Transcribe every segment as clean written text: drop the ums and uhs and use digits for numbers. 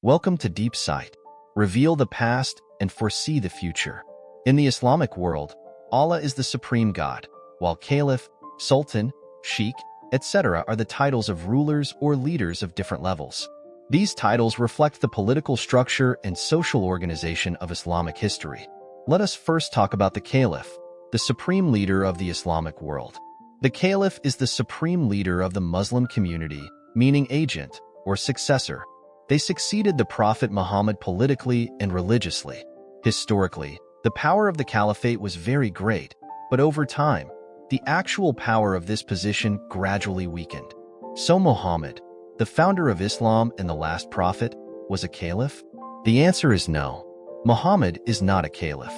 Welcome to Deep Sight. Reveal the past and foresee the future. In the Islamic world, Allah is the supreme God, while Caliph, Sultan, Sheikh, etc. are the titles of rulers or leaders of different levels. These titles reflect the political structure and social organization of Islamic history. Let us first talk about the Caliph, the supreme leader of the Islamic world. The Caliph is the supreme leader of the Muslim community, meaning agent or successor. They succeeded the Prophet Muhammad politically and religiously. Historically, the power of the caliphate was very great, but over time, the actual power of this position gradually weakened. So Muhammad, the founder of Islam and the last prophet, was a caliph? The answer is no. Muhammad is not a caliph.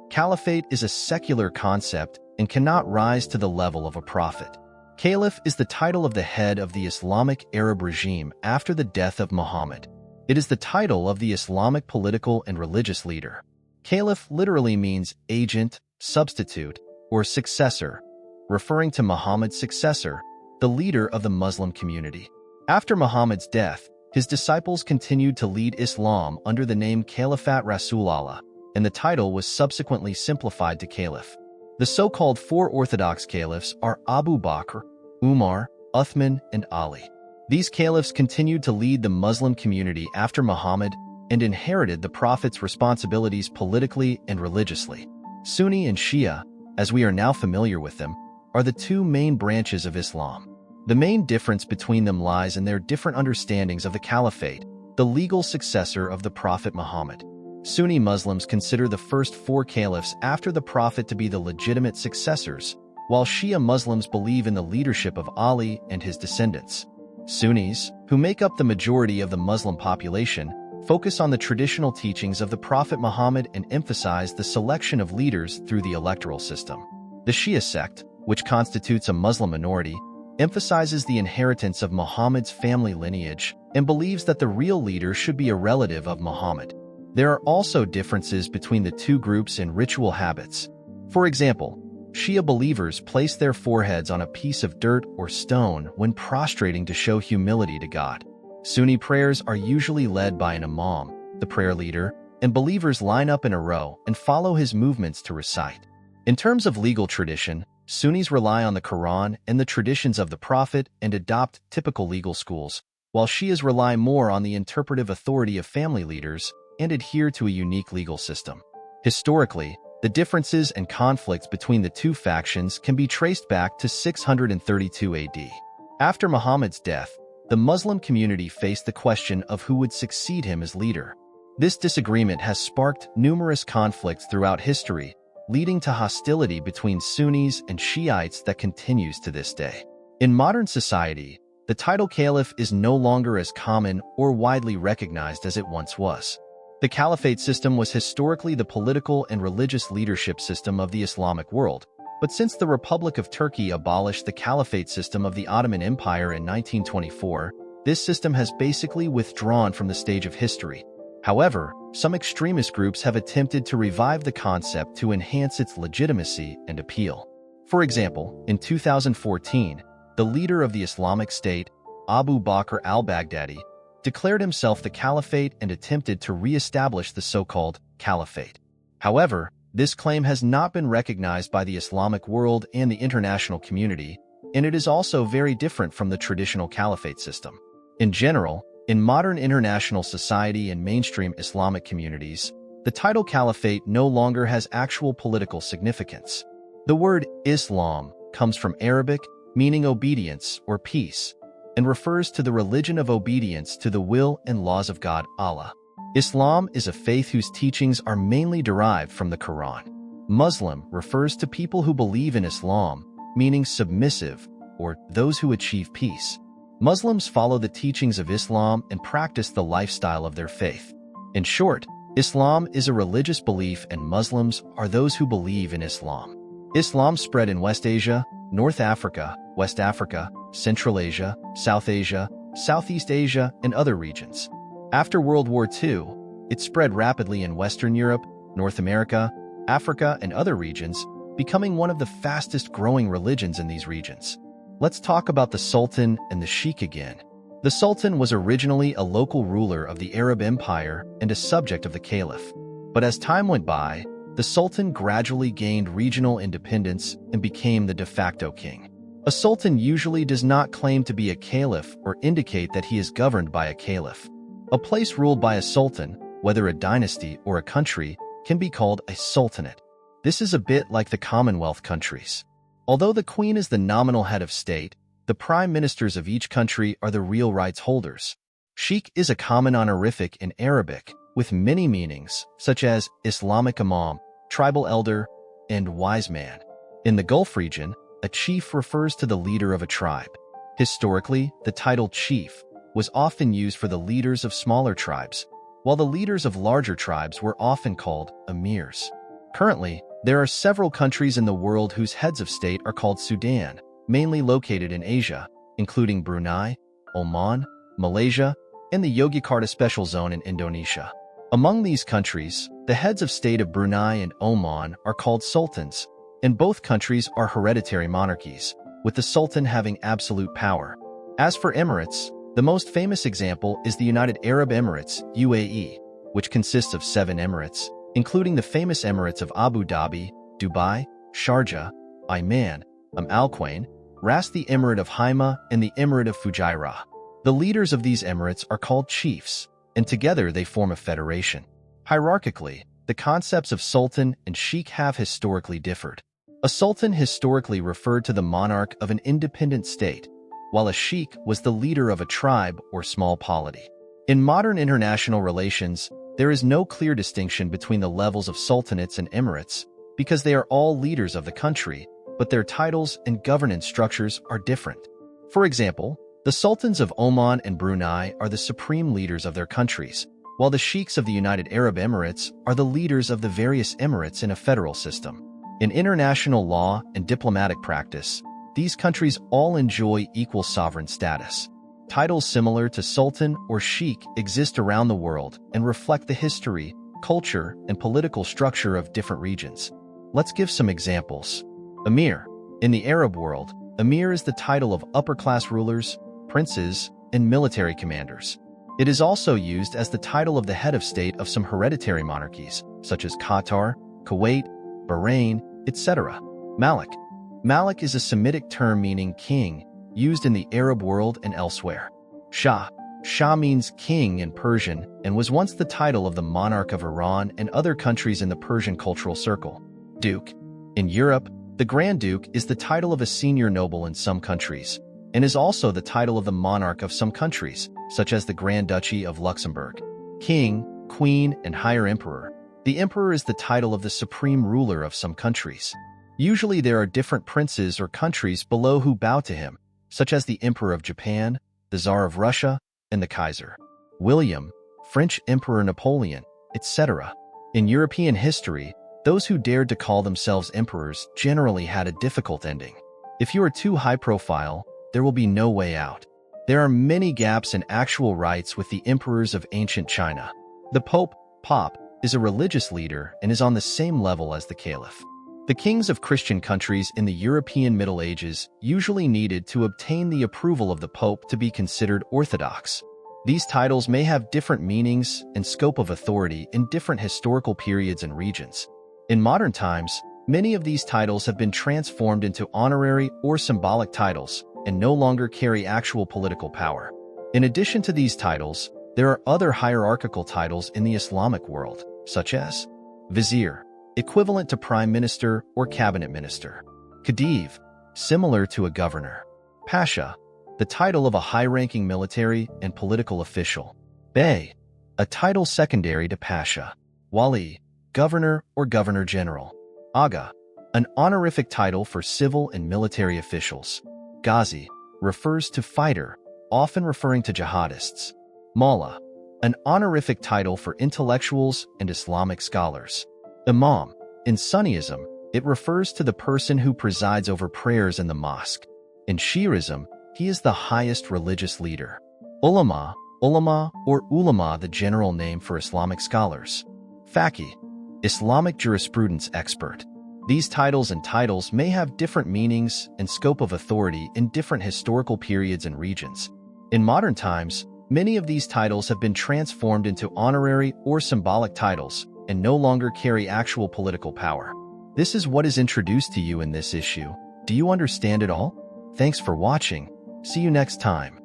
Caliphate is a secular concept and cannot rise to the level of a prophet. Caliph is the title of the head of the Islamic Arab regime after the death of Muhammad. It is the title of the Islamic political and religious leader. Caliph literally means agent, substitute, or successor, referring to Muhammad's successor, the leader of the Muslim community. After Muhammad's death, his disciples continued to lead Islam under the name Caliphate Rasulullah, and the title was subsequently simplified to Caliph. The so-called four orthodox caliphs are Abu Bakr, Umar, Uthman, and Ali. These caliphs continued to lead the Muslim community after Muhammad and inherited the Prophet's responsibilities politically and religiously. Sunni and Shia, as we are now familiar with them, are the two main branches of Islam. The main difference between them lies in their different understandings of the caliphate, the legal successor of the Prophet Muhammad. Sunni Muslims consider the first four caliphs after the Prophet to be the legitimate successors, while Shia Muslims believe in the leadership of Ali and his descendants. Sunnis, who make up the majority of the Muslim population, focus on the traditional teachings of the Prophet Muhammad and emphasize the selection of leaders through the electoral system. The Shia sect, which constitutes a Muslim minority, emphasizes the inheritance of Muhammad's family lineage and believes that the real leader should be a relative of Muhammad. There are also differences between the two groups in ritual habits. For example, Shia believers place their foreheads on a piece of dirt or stone when prostrating to show humility to God. Sunni prayers are usually led by an imam, the prayer leader, and believers line up in a row and follow his movements to recite. In terms of legal tradition, Sunnis rely on the Quran and the traditions of the Prophet and adopt typical legal schools, while Shias rely more on the interpretive authority of family leaders and adhere to a unique legal system. Historically, the differences and conflicts between the two factions can be traced back to 632 AD. After Muhammad's death, the Muslim community faced the question of who would succeed him as leader. This disagreement has sparked numerous conflicts throughout history, leading to hostility between Sunnis and Shiites that continues to this day. In modern society, the title caliph is no longer as common or widely recognized as it once was. The caliphate system was historically the political and religious leadership system of the Islamic world, but since the Republic of Turkey abolished the caliphate system of the Ottoman Empire in 1924, this system has basically withdrawn from the stage of history. However, some extremist groups have attempted to revive the concept to enhance its legitimacy and appeal. For example, in 2014, the leader of the Islamic State, Abu Bakr al-Baghdadi, declared himself the caliphate and attempted to re-establish the so-called caliphate. However, this claim has not been recognized by the Islamic world and the international community, and it is also very different from the traditional caliphate system. In general, in modern international society and mainstream Islamic communities, the title caliphate no longer has actual political significance. The word Islam comes from Arabic, meaning obedience or peace, and refers to the religion of obedience to the will and laws of God, Allah. Islam is a faith whose teachings are mainly derived from the Quran. Muslim refers to people who believe in Islam, meaning submissive, or those who achieve peace. Muslims follow the teachings of Islam and practice the lifestyle of their faith. In short, Islam is a religious belief and Muslims are those who believe in Islam. Islam spread in West Asia, North Africa, West Africa, Central Asia, South Asia, Southeast Asia, and other regions. After World War II, it spread rapidly in Western Europe, North America, Africa, and other regions, becoming one of the fastest growing religions in these regions. Let's talk about the Sultan and the Sheikh again. The Sultan was originally a local ruler of the Arab Empire and a subject of the Caliph. But as time went by, the Sultan gradually gained regional independence and became the de facto king. A sultan usually does not claim to be a caliph or indicate that he is governed by a caliph. A place ruled by a sultan, whether a dynasty or a country, can be called a sultanate. This is a bit like the Commonwealth countries. Although the queen is the nominal head of state, the prime ministers of each country are the real rights holders. Sheikh is a common honorific in Arabic, with many meanings, such as Islamic imam, tribal elder, and wise man. In the Gulf region, a chief refers to the leader of a tribe. Historically, the title chief was often used for the leaders of smaller tribes, while the leaders of larger tribes were often called emirs. Currently, there are several countries in the world whose heads of state are called Sudan, mainly located in Asia, including Brunei, Oman, Malaysia, and the Yogyakarta Special Zone in Indonesia. Among these countries, the heads of state of Brunei and Oman are called sultans, and both countries are hereditary monarchies, with the sultan having absolute power. As for emirates, the most famous example is the United Arab Emirates, UAE, which consists of 7 emirates, including the famous emirates of Abu Dhabi, Dubai, Sharjah, Ayman, Al Quwain, Ras the Emirate of Haima, and the Emirate of Fujairah. The leaders of these emirates are called chiefs, and together they form a federation. Hierarchically, the concepts of sultan and sheikh have historically differed. A sultan historically referred to the monarch of an independent state, while a sheikh was the leader of a tribe or small polity. In modern international relations, there is no clear distinction between the levels of sultanates and emirates because they are all leaders of the country, but their titles and governance structures are different. For example, the sultans of Oman and Brunei are the supreme leaders of their countries, while the sheikhs of the United Arab Emirates are the leaders of the various emirates in a federal system. In international law and diplomatic practice, these countries all enjoy equal sovereign status. Titles similar to sultan or sheikh exist around the world and reflect the history, culture, and political structure of different regions. Let's give some examples. Emir. In the Arab world, emir is the title of upper-class rulers, princes, and military commanders. It is also used as the title of the head of state of some hereditary monarchies, such as Qatar, Kuwait, Bahrain, etc. Malik. Malik is a Semitic term meaning king, used in the Arab world and elsewhere. Shah. Shah means king in Persian and was once the title of the monarch of Iran and other countries in the Persian cultural circle. Duke. In Europe, the Grand Duke is the title of a senior noble in some countries, and is also the title of the monarch of some countries, such as the Grand Duchy of Luxembourg. King, Queen, and Higher Emperor. The emperor is the title of the supreme ruler of some countries. Usually there are different princes or countries below who bow to him, such as the Emperor of Japan, the Tsar of Russia, and the Kaiser. William, French Emperor Napoleon, etc. In European history, those who dared to call themselves emperors generally had a difficult ending. If you are too high profile, there will be no way out. There are many gaps in actual rights with the emperors of ancient China. The Pope, Pop, is a religious leader and is on the same level as the Caliph. The kings of Christian countries in the European Middle Ages usually needed to obtain the approval of the Pope to be considered orthodox. These titles may have different meanings and scope of authority in different historical periods and regions. In modern times, many of these titles have been transformed into honorary or symbolic titles and no longer carry actual political power. In addition to these titles, there are other hierarchical titles in the Islamic world, such as Vizier, equivalent to Prime Minister or Cabinet Minister. Khedive, similar to a governor. Pasha, the title of a high-ranking military and political official. Bey, a title secondary to Pasha. Wali, governor or governor-general. Aga, an honorific title for civil and military officials. Ghazi, refers to fighter, often referring to jihadists. Mullah, an honorific title for intellectuals and Islamic scholars. Imam, in Sunnism, it refers to the person who presides over prayers in the mosque. In Shi'ism, he is the highest religious leader. Ulama, or ulama, the general name for Islamic scholars. Faqih, Islamic jurisprudence expert. These titles and titles may have different meanings and scope of authority in different historical periods and regions. In modern times, many of these titles have been transformed into honorary or symbolic titles and no longer carry actual political power. This is what is introduced to you in this issue. Do you understand it all? Thanks for watching. See you next time.